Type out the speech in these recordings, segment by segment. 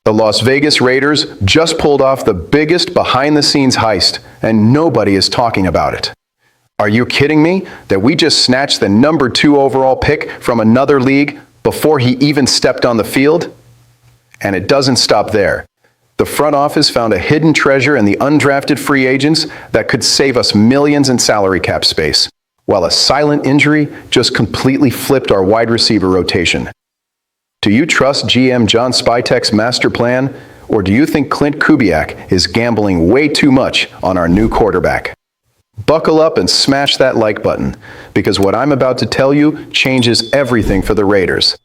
The Las Vegas Raiders just pulled off the biggest behind-the-scenes heist, and nobody is talking about it. Are you kidding me that we just snatched the number 2 overall pick from another league before he even stepped on the field? And it doesn't stop there. The front office found a hidden treasure in the undrafted free agents that could save us millions in salary cap space, while a silent injury just completely flipped our wide receiver rotation. Do you trust GM John Spytek's master plan, or do you think Clint Kubiak is gambling way too much on our new quarterback? Buckle up and smash that like button, because what I'm about to tell you changes everything for the Raiders.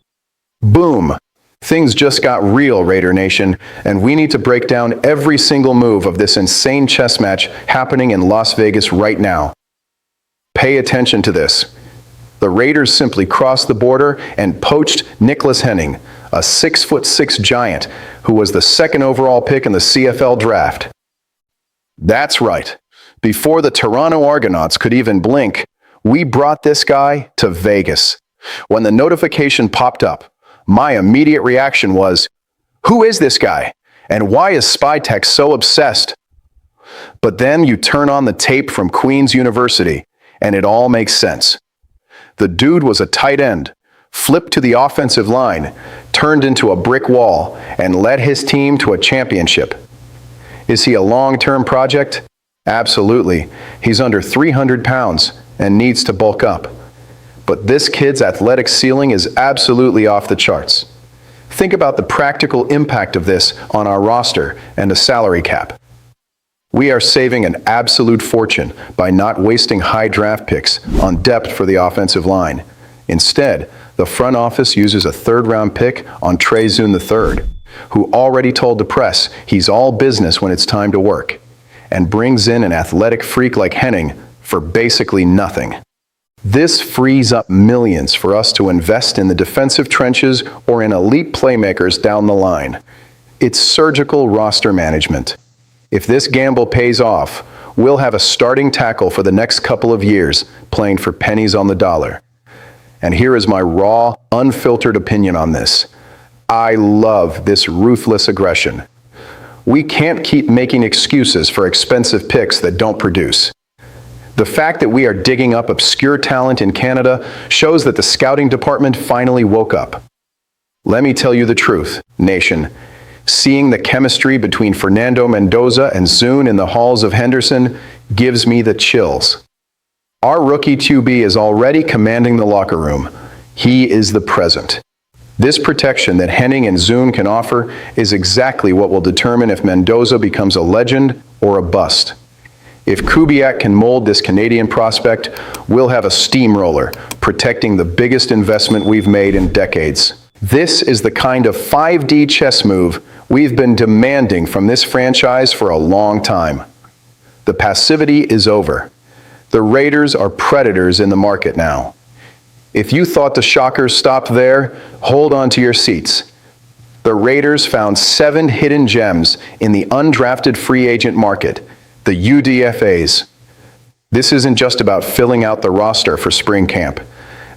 Boom! Things just got real, Raider Nation, and we need to break down every single move of this insane chess match happening in Las Vegas right now. Pay attention to this. The Raiders simply crossed the border and poached Niklas Henning, a 6'6" giant who was the 2nd overall pick in the CFL draft. That's right. Before the Toronto Argonauts could even blink, we brought this guy to Vegas. When the notification popped up, my immediate reaction was, who is this guy? And why is Spytek so obsessed? But then you turn on the tape from Queen's University, and it all makes sense. The dude was a tight end, flipped to the offensive line, turned into a brick wall, and led his team to a championship. Is he a long-term project? Absolutely. He's under 300 pounds and needs to bulk up. But this kid's athletic ceiling is absolutely off the charts. Think about the practical impact of this on our roster and the salary cap. We are saving an absolute fortune by not wasting high draft picks on depth for the offensive line. Instead, the front office uses a 3rd-round pick on Trezun III, who already told the press he's all business when it's time to work, and brings in an athletic freak like Henning for basically nothing. This frees up millions for us to invest in the defensive trenches or in elite playmakers down the line. It's surgical roster management. If this gamble pays off, we'll have a starting tackle for the next couple of years, playing for pennies on the dollar. And here is my raw, unfiltered opinion on this. I love this ruthless aggression. We can't keep making excuses for expensive picks that don't produce. The fact that we are digging up obscure talent in Canada shows that the scouting department finally woke up. Let me tell you the truth, nation. Seeing the chemistry between Fernando Mendoza and Zune in the halls of Henderson gives me the chills. Our rookie QB is already commanding the locker room. He is the present. This protection that Henning and Zune can offer is exactly what will determine if Mendoza becomes a legend or a bust. If Kubiak can mold this Canadian prospect, we'll have a steamroller, protecting the biggest investment we've made in decades. This is the kind of 5D chess move we've been demanding from this franchise for a long time. The passivity is over. The Raiders are predators in the market now. If you thought the Shockers stopped there, hold on to your seats. The Raiders found 7 hidden gems in the undrafted free agent market, the UDFAs. This isn't just about filling out the roster for spring camp.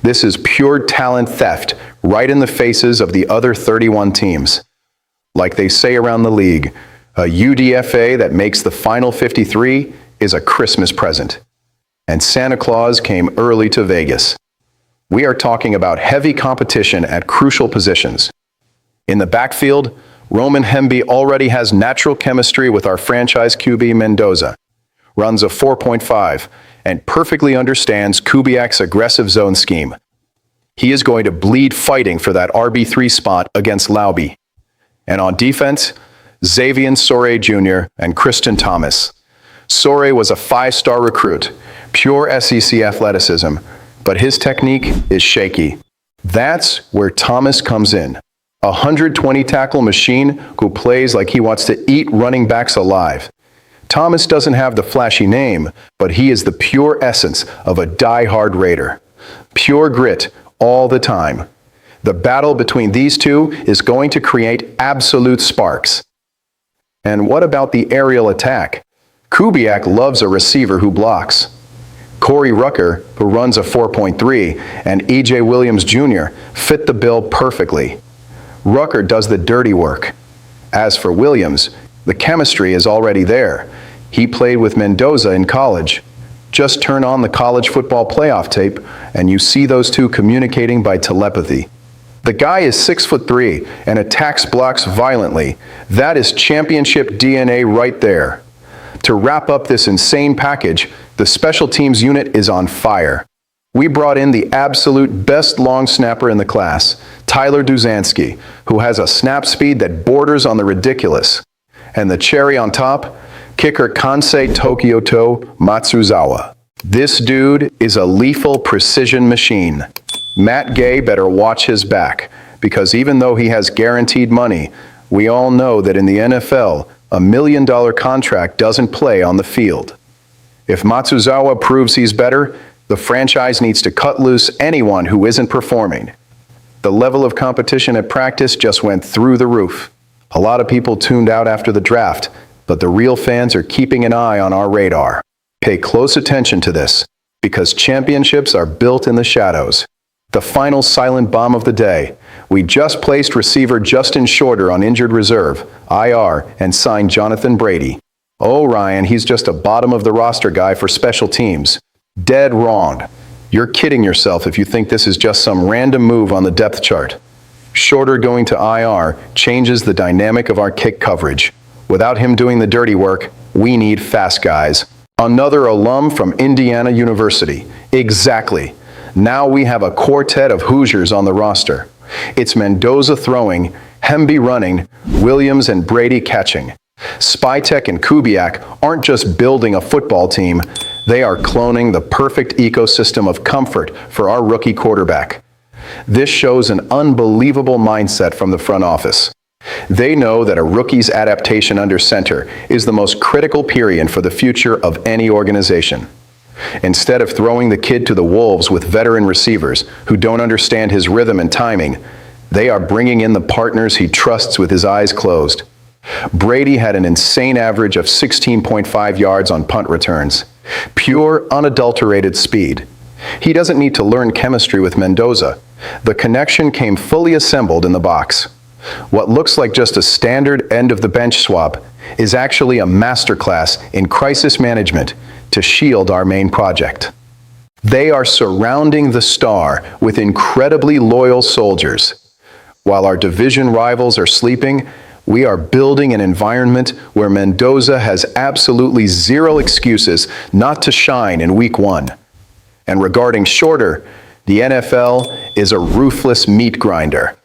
This is pure talent theft right in the faces of the other 31 teams. Like they say around the league, a UDFA that makes the final 53 is a Christmas present. And Santa Claus came early to Vegas. We are talking about heavy competition at crucial positions. In the backfield, Roman Hemby already has natural chemistry with our franchise QB Mendoza, runs a 4.5, and perfectly understands Kubiak's aggressive zone scheme. He is going to bleed fighting for that RB3 spot against Lauby. And on defense, Xavier Sore Jr. and Christian Thomas. Sore was a 5-star recruit, pure SEC athleticism, but his technique is shaky. That's where Thomas comes in. A 120-tackle machine who plays like he wants to eat running backs alive. Thomas doesn't have the flashy name, but he is the pure essence of a die-hard Raider. Pure grit all the time. The battle between these two is going to create absolute sparks. And what about the aerial attack? Kubiak loves a receiver who blocks. Corey Rucker, who runs a 4.3, and E.J. Williams Jr. fit the bill perfectly. Rucker does the dirty work. As for Williams, the chemistry is already there. He played with Mendoza in college. Just turn on the college football playoff tape and you see those two communicating by telepathy. The guy is 6'3" and attacks blocks violently. That is championship DNA right there. To wrap up this insane package, the special teams unit is on fire. We brought in the absolute best long snapper in the class, Tyler Duzansky, who has a snap speed that borders on the ridiculous. And the cherry on top, kicker Kansei Tokyo-to Matsuzawa. This dude is a lethal precision machine. Matt Gay better watch his back, because even though he has guaranteed money, we all know that in the NFL, a $1 million contract doesn't play on the field. If Matsuzawa proves he's better, the franchise needs to cut loose anyone who isn't performing. The level of competition at practice just went through the roof. A lot of people tuned out after the draft, but the real fans are keeping an eye on our radar. Pay close attention to this, because championships are built in the shadows. The final silent bomb of the day. We just placed receiver Justin Shorter on injured reserve, IR, and signed Jonathan Brady. Oh, Ryan, he's just a bottom-of-the-roster guy for special teams. Dead wrong. You're kidding yourself if you think this is just some random move on the depth chart. Shorter going to IR changes the dynamic of our kick coverage. Without him doing the dirty work, we need fast guys. Another alum from Indiana University. Exactly. Now we have a quartet of Hoosiers on the roster. It's Mendoza throwing, Hemby running, Williams and Brady catching. Spytek and Kubiak aren't just building a football team, they are cloning the perfect ecosystem of comfort for our rookie quarterback. This shows an unbelievable mindset from the front office. They know that a rookie's adaptation under center is the most critical period for the future of any organization. Instead of throwing the kid to the wolves with veteran receivers who don't understand his rhythm and timing, they are bringing in the partners he trusts with his eyes closed. Brady had an insane average of 16.5 yards on punt returns. Pure, unadulterated speed. He doesn't need to learn chemistry with Mendoza. The connection came fully assembled in the box. What looks like just a standard end-of-the-bench swap is actually a masterclass in crisis management to shield our main project. They are surrounding the star with incredibly loyal soldiers. While our division rivals are sleeping, we are building an environment where Mendoza has absolutely zero excuses not to shine in week 1. And regarding Shorter, the NFL is a ruthless meat grinder.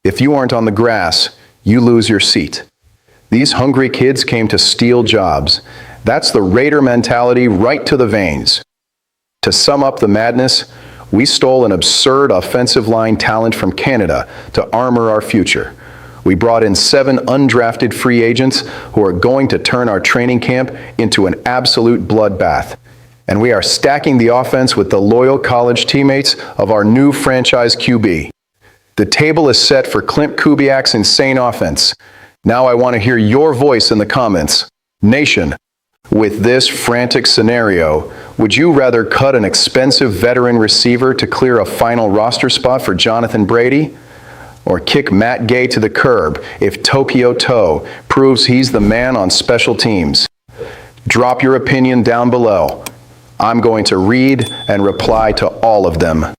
If you aren't on the grass, you lose your seat. These hungry kids came to steal jobs. That's the Raider mentality right to the veins. To sum up the madness, we stole an absurd offensive line talent from Canada to armor our future. We brought in 7 undrafted free agents who are going to turn our training camp into an absolute bloodbath. And we are stacking the offense with the loyal college teammates of our new franchise QB. The table is set for Clint Kubiak's insane offense. Now I want to hear your voice in the comments. Nation, with this frantic scenario, would you rather cut an expensive veteran receiver to clear a final roster spot for Jonathan Brady? Or kick Matt Gay to the curb if Tokyo Toe proves he's the man on special teams? Drop your opinion down below. I'm going to read and reply to all of them.